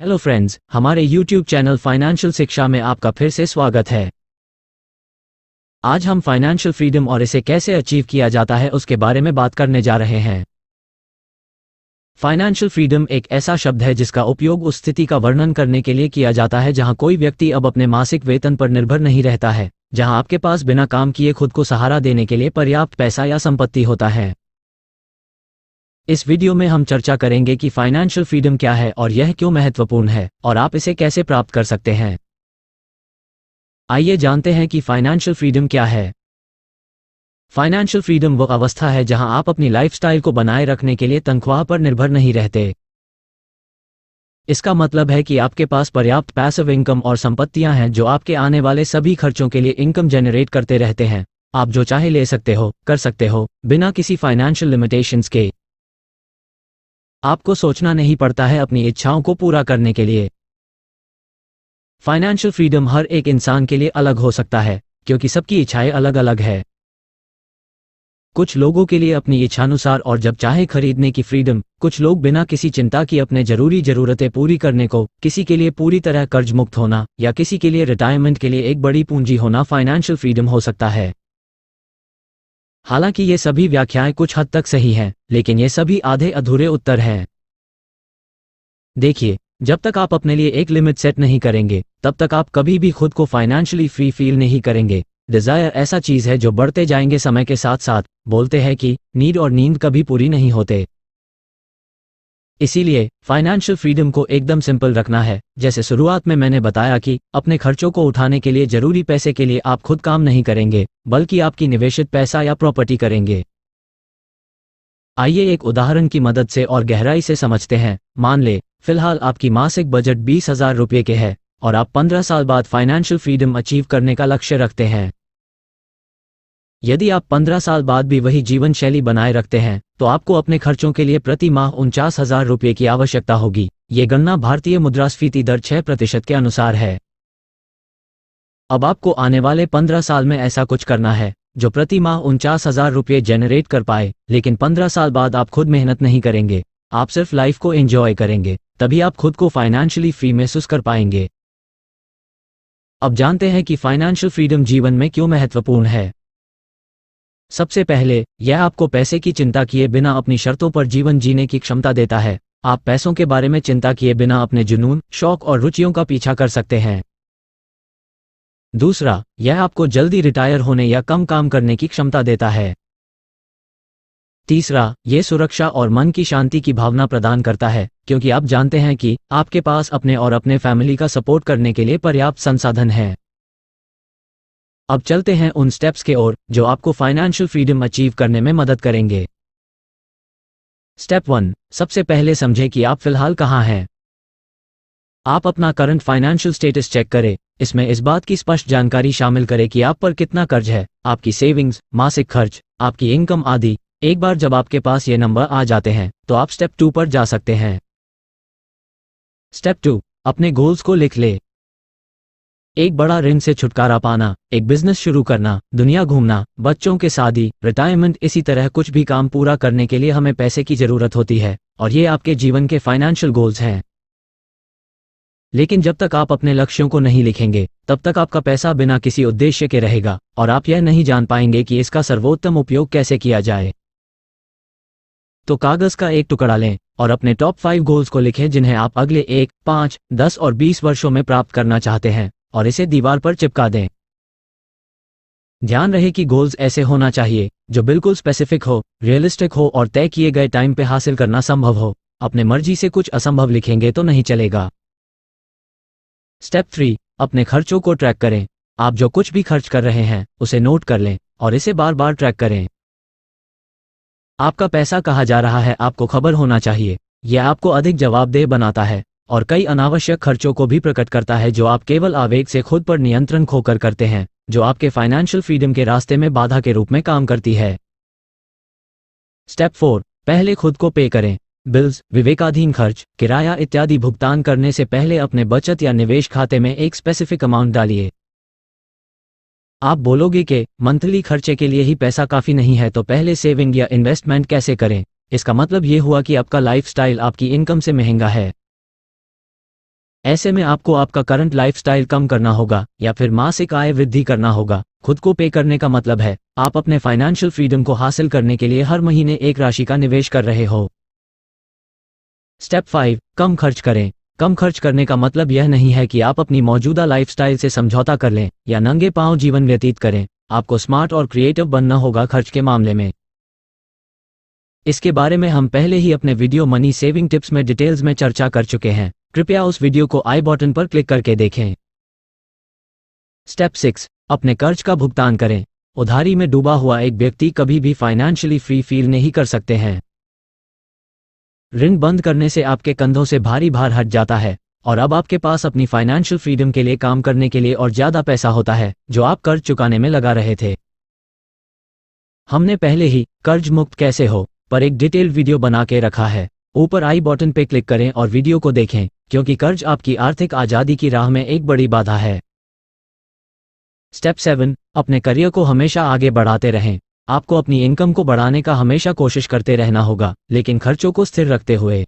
Hello friends, हमारे YouTube channel financial शिक्षा में आपका फिर से स्वागत है। आज हम फाइनेंशियल फ्रीडम और इसे कैसे अचीव किया जाता है उसके बारे में बात करने जा रहे हैं। फाइनेंशियल फ्रीडम एक ऐसा शब्द है जिसका उपयोग उस स्थिति का वर्णन करने के लिए किया जाता है जहां कोई व्यक्ति अब अपने मासिक वेतन पर निर्भर नहीं रहता है, जहां आपके पास बिना काम किए खुद को सहारा देने के लिए पर्याप्त पैसा या संपत्ति होता है। इस वीडियो में हम चर्चा करेंगे कि फाइनेंशियल फ्रीडम क्या है और यह क्यों महत्वपूर्ण है और आप इसे कैसे प्राप्त कर सकते हैं। आइए जानते हैं कि फाइनेंशियल फ्रीडम क्या है। फाइनेंशियल फ्रीडम वो अवस्था है जहां आप अपनी लाइफस्टाइल को बनाए रखने के लिए तनख्वाह पर निर्भर नहीं रहते। इसका मतलब है कि आपके पास पर्याप्त पैसिव इनकम और संपत्तियां हैं जो आपके आने वाले सभी खर्चों के लिए इनकम जनरेट करते रहते हैं। आप जो चाहे ले सकते हो, कर सकते हो, बिना किसी फाइनेंशियल लिमिटेशंस के। आपको सोचना नहीं पड़ता है अपनी इच्छाओं को पूरा करने के लिए। फाइनेंशियल फ्रीडम हर एक इंसान के लिए अलग हो सकता है क्योंकि सबकी इच्छाएं अलग अलग है। कुछ लोगों के लिए अपनी इच्छानुसार और जब चाहे खरीदने की फ्रीडम, कुछ लोग बिना किसी चिंता की अपने जरूरी जरूरतें पूरी करने को, किसी के लिए पूरी तरह कर्ज मुक्त होना या किसी के लिए रिटायरमेंट के लिए एक बड़ी पूंजी होना फाइनेंशियल फ्रीडम हो सकता है। हालांकि ये सभी व्याख्याएं कुछ हद तक सही हैं, लेकिन ये सभी आधे अधूरे उत्तर हैं। देखिए, जब तक आप अपने लिए एक लिमिट सेट नहीं करेंगे, तब तक आप कभी भी खुद को फाइनेंशियली फ्री फील नहीं करेंगे। डिजायर ऐसा चीज है जो बढ़ते जाएंगे समय के साथ साथ। बोलते हैं कि नीड और नींद कभी पूरी नहीं होते। इसीलिए फाइनेंशियल फ्रीडम को एकदम सिंपल रखना है। जैसे शुरुआत में मैंने बताया कि अपने खर्चों को उठाने के लिए जरूरी पैसे के लिए आप खुद काम नहीं करेंगे, बल्कि आपकी निवेशित पैसा या प्रॉपर्टी करेंगे। आइए एक उदाहरण की मदद से और गहराई से समझते हैं। मान ले फिलहाल आपकी मासिक बजट 20,000 रुपये के है और आप 15 साल बाद फाइनेंशियल फ्रीडम अचीव करने का लक्ष्य रखते हैं। यदि आप 15 साल बाद भी वही जीवन शैली बनाए रखते हैं तो आपको अपने खर्चों के लिए प्रति माह 49,000 रुपये की आवश्यकता होगी। ये गणना भारतीय मुद्रास्फीति दर 6% के अनुसार है। अब आपको आने वाले 15 साल में ऐसा कुछ करना है जो प्रति माह 49,000 रुपये जनरेट कर पाए, लेकिन 15 साल बाद आप खुद मेहनत नहीं करेंगे, आप सिर्फ लाइफ को एंजॉय करेंगे। तभी आप खुद को फाइनेंशियली फ्री महसूस कर पाएंगे। अब जानते हैं कि फाइनेंशियल फ्रीडम जीवन में क्यों महत्वपूर्ण है। सबसे पहले, यह आपको पैसे की चिंता किए बिना अपनी शर्तों पर जीवन जीने की क्षमता देता है। आप पैसों के बारे में चिंता किए बिना अपने जुनून, शौक और रुचियों का पीछा कर सकते हैं। दूसरा, यह आपको जल्दी रिटायर होने या कम काम करने की क्षमता देता है। तीसरा, यह सुरक्षा और मन की शांति की भावना प्रदान करता है क्योंकि आप जानते हैं कि आपके पास अपने और अपने फैमिली का सपोर्ट करने के लिए पर्याप्त संसाधन हैं। अब चलते हैं उन स्टेप्स के ओर जो आपको फाइनेंशियल फ्रीडम अचीव करने में मदद करेंगे। स्टेप 1, सबसे पहले समझें कि आप फिलहाल कहां हैं। आप अपना करंट फाइनेंशियल स्टेटस चेक करें। इसमें इस बात की स्पष्ट जानकारी शामिल करें कि आप पर कितना कर्ज है, आपकी सेविंग्स, मासिक खर्च, आपकी इनकम आदि। एक बार जब आपके पास ये नंबर आ जाते हैं तो आप स्टेप 2 पर जा सकते हैं। स्टेप 2, अपने गोल्स को लिख ले। एक बड़ा ऋण से छुटकारा पाना, एक बिजनेस शुरू करना, दुनिया घूमना, बच्चों के शादी, रिटायरमेंट, इसी तरह कुछ भी काम पूरा करने के लिए हमें पैसे की जरूरत होती है और ये आपके जीवन के फाइनेंशियल गोल्स हैं। लेकिन जब तक आप अपने लक्ष्यों को नहीं लिखेंगे, तब तक आपका पैसा बिना किसी उद्देश्य के रहेगा और आप यह नहीं जान पाएंगे कि इसका सर्वोत्तम उपयोग कैसे किया जाए। तो कागज का एक टुकड़ा लें और अपने टॉप 5 गोल्स को लिखें जिन्हें आप अगले 1, 5, 10 और 20 वर्षों में प्राप्त करना चाहते हैं और इसे दीवार पर चिपका दें। ध्यान रहे कि गोल्स ऐसे होना चाहिए जो बिल्कुल स्पेसिफिक हो, रियलिस्टिक हो और तय किए गए टाइम पे हासिल करना संभव हो। अपने मर्जी से कुछ असंभव लिखेंगे तो नहीं चलेगा। स्टेप 3, अपने खर्चों को ट्रैक करें। आप जो कुछ भी खर्च कर रहे हैं उसे नोट कर लें और इसे बार बार ट्रैक करें। आपका पैसा कहाँ जा रहा है आपको खबर होना चाहिए। यह आपको अधिक जवाबदेह बनाता है और कई अनावश्यक खर्चों को भी प्रकट करता है जो आप केवल आवेग से खुद पर नियंत्रण खोकर करते हैं, जो आपके फाइनेंशियल फ्रीडम के रास्ते में बाधा के रूप में काम करती है। स्टेप 4, पहले खुद को पे करें। बिल्स, विवेकाधीन खर्च, किराया इत्यादि भुगतान करने से पहले अपने बचत या निवेश खाते में एक स्पेसिफिक अमाउंट डालिए। आप बोलोगे कि मंथली खर्चे के लिए ही पैसा काफी नहीं है तो पहले सेविंग या इन्वेस्टमेंट कैसे करें। इसका मतलब ये हुआ कि आपका लाइफस्टाइल आपकी इनकम से महंगा है। ऐसे में आपको आपका करंट लाइफस्टाइल कम करना होगा या फिर मासिक आय वृद्धि करना होगा। खुद को पे करने का मतलब है आप अपने फाइनेंशियल फ्रीडम को हासिल करने के लिए हर महीने एक राशि का निवेश कर रहे हो। स्टेप 5, कम खर्च करें। कम खर्च करने का मतलब यह नहीं है कि आप अपनी मौजूदा लाइफस्टाइल से समझौता कर लें या नंगे पांव जीवन व्यतीत करें। आपको स्मार्ट और क्रिएटिव बनना होगा खर्च के मामले में। इसके बारे में हम पहले ही अपने वीडियो मनी सेविंग टिप्स में डिटेल्स में चर्चा कर चुके हैं। कृपया उस वीडियो को आई बटन पर क्लिक करके देखें। स्टेप 6, अपने कर्ज का भुगतान करें। उधारी में डूबा हुआ एक व्यक्ति कभी भी फाइनेंशियली फ्री फील नहीं कर सकते हैं। ऋण बंद करने से आपके कंधों से भारी भार हट जाता है और अब आपके पास अपनी फाइनेंशियल फ्रीडम के लिए काम करने के लिए और ज्यादा पैसा होता है जो आप कर्ज चुकाने में लगा रहे थे। हमने पहले ही कर्ज मुक्त कैसे हो पर एक डिटेल्ड वीडियो बना के रखा है। ऊपर आई बटन पे क्लिक करें और वीडियो को देखें, क्योंकि कर्ज आपकी आर्थिक आजादी की राह में एक बड़ी बाधा है। स्टेप 7, अपने करियर को हमेशा आगे बढ़ाते रहें। आपको अपनी इनकम को बढ़ाने का हमेशा कोशिश करते रहना होगा, लेकिन खर्चों को स्थिर रखते हुए।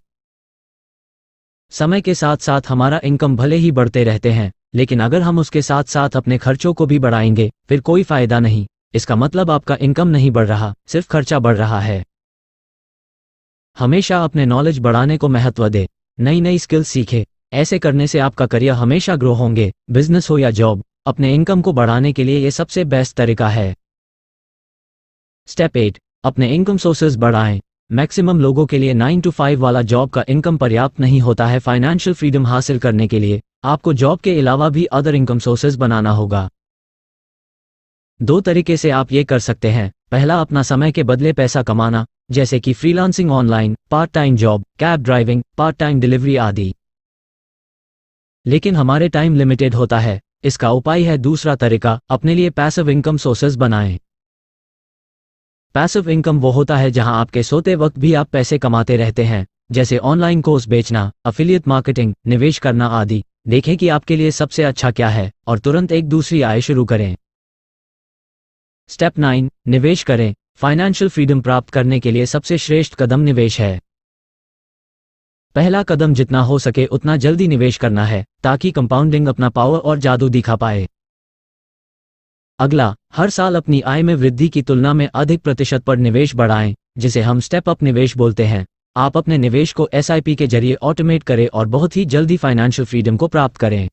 समय के साथ साथ हमारा इनकम भले ही बढ़ते रहते हैं, लेकिन अगर हम उसके साथ साथ अपने खर्चों को भी बढ़ाएंगे फिर कोई फायदा नहीं। इसका मतलब आपका इनकम नहीं बढ़ रहा, सिर्फ खर्चा बढ़ रहा है। हमेशा अपने नॉलेज बढ़ाने को महत्व दे, नई नई स्किल्स सीखे। ऐसे करने से आपका करियर हमेशा ग्रो होंगे। बिजनेस हो या जॉब, अपने इनकम को बढ़ाने के लिए ये सबसे बेस्ट तरीका है। स्टेप 8, अपने इनकम सोर्सेज बढ़ाएं। मैक्सिमम लोगों के लिए 9 to 5 वाला जॉब का इनकम पर्याप्त नहीं होता है। फाइनेंशियल फ्रीडम हासिल करने के लिए आपको जॉब के अलावा भी अदर इनकम सोर्सेज बनाना होगा। 2 तरीके से आप ये कर सकते हैं। पहला, अपना समय के बदले पैसा कमाना, जैसे कि freelancing, online, part time job, cab driving, part time delivery आदि। लेकिन हमारे टाइम लिमिटेड होता है। इसका उपाय है दूसरा तरीका, अपने लिए पैसिव इनकम सोर्सेज बनाएं। पैसिव इनकम वो होता है जहां आपके सोते वक्त भी आप पैसे कमाते रहते हैं, जैसे ऑनलाइन कोर्स बेचना, अफिलिएट मार्केटिंग, निवेश करना आदि। देखें कि आपके लिए सबसे अच्छा क्या है और तुरंत एक दूसरी आय शुरू करें। स्टेप 9, निवेश करें। फाइनेंशियल फ्रीडम प्राप्त करने के लिए सबसे श्रेष्ठ कदम निवेश है। पहला कदम जितना हो सके उतना जल्दी निवेश करना है, ताकि कंपाउंडिंग अपना पावर और जादू दिखा पाए। अगला, हर साल अपनी आय में वृद्धि की तुलना में अधिक प्रतिशत पर निवेश बढ़ाएं, जिसे हम स्टेप अप निवेश बोलते हैं। आप अपने निवेश को SIP के जरिए ऑटोमेट करें और बहुत ही जल्दी फाइनेंशियल फ्रीडम को प्राप्त करें।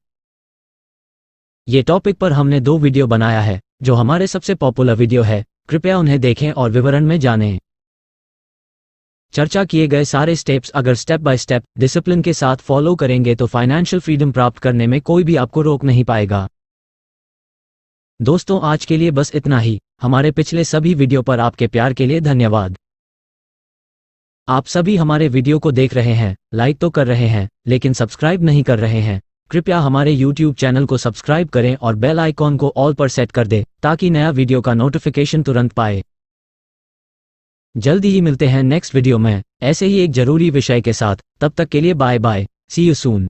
ये टॉपिक पर हमने 2 वीडियो बनाया है, जो हमारे सबसे पॉपुलर वीडियो है। कृपया उन्हें देखें और विवरण में जानें। चर्चा किए गए सारे स्टेप्स अगर स्टेप बाय स्टेप डिसिप्लिन के साथ फॉलो करेंगे तो फाइनेंशियल फ्रीडम प्राप्त करने में कोई भी आपको रोक नहीं पाएगा। दोस्तों, आज के लिए बस इतना ही। हमारे पिछले सभी वीडियो पर आपके प्यार के लिए धन्यवाद। आप सभी हमारे वीडियो को देख रहे हैं, लाइक तो कर रहे हैं, लेकिन सब्सक्राइब नहीं कर रहे हैं। कृपया हमारे YouTube चैनल को सब्सक्राइब करें और बेल आइकॉन को ऑल पर सेट कर दें, ताकि नया वीडियो का नोटिफिकेशन तुरंत पाए। जल्दी ही मिलते हैं नेक्स्ट वीडियो में ऐसे ही एक जरूरी विषय के साथ। तब तक के लिए bye bye, see you soon.